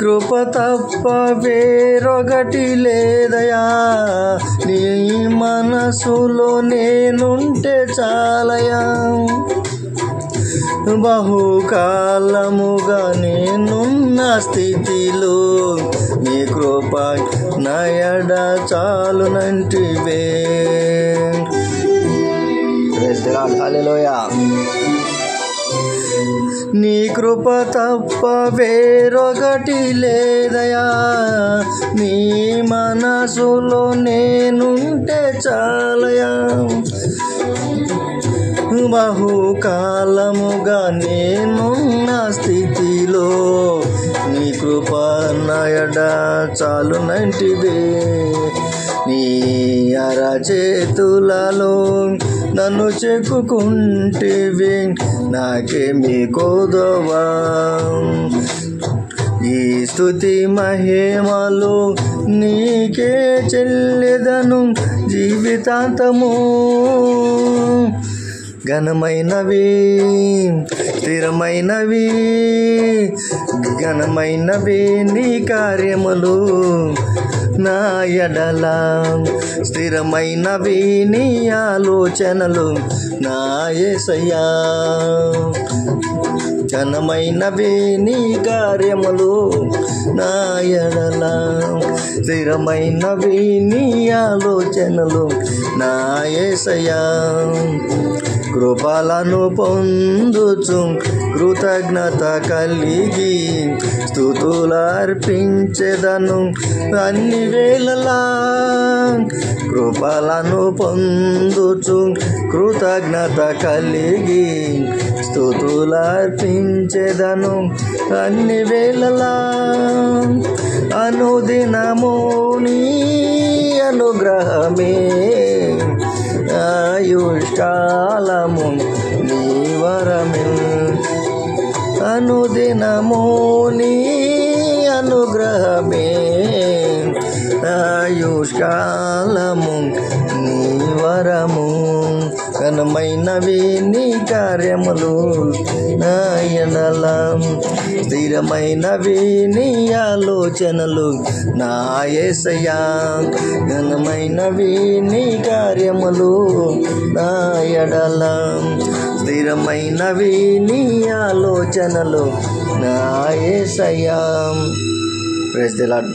కృప తప్ప వేరొకటి లేదయా, నీ మనసులో నేనుంటే చాలయా. బహుకాలముగా నేనున్న స్థితిలో నీ కృప నయడ చాలునంటివే. హల్లెలూయా. నీ కృప తప్ప వేరొకటి లేదయా, నీ మనసులో నేనుంటే చాలయా. బహుకాలముగా నేనున్న స్థితిలో నీ కృప నయడ చాలునంటివే. నీ అరచేతులలో నన్ను చెక్కుకుంటివి, నాకేమి కొదవా. ఈ స్తుతి మహిమలు నీకే చెల్లెదను జీవితాంతము. ఘనమైనవి స్థిరమైనవి, ఘనమైనవి నీ కార్యములు నా ఎడల, స్థిరమైనవి నీ ఆలోచనలు నా యేసయ్యా. ఘనమైనవి నీ కార్యములు నా ఎడల, స్థిరమైనవి నీ ఆలోచనలు నా యేసయ్యా. కృపలను పొందుచు కృతజ్ఞత కలిగి స్తుతులర్పించెదను అన్ని వేళలా. కృపలను పొందుచు కృతజ్ఞత కలిగి స్తుతులర్పించెదను అన్ని వేళలా. అనుదినము నీ అనుగ్రహమే, ఆయుష్కాలము నీ వరమే. అనుదినము నీ అనుగ్రహమే, ఆయుష్కాలము నీ వరము. ఘనమైనవి నీ కార్యములు నా ఎడల, స్థిరమైనవి నీ ఆలోచనలు నా యేసయ్యా. ఘనమైనవి నీ కార్యములు నా ఎడల, స్థిరమైనవి నీ ఆలోచనలు నా యేసయ్యా. Praise the lord.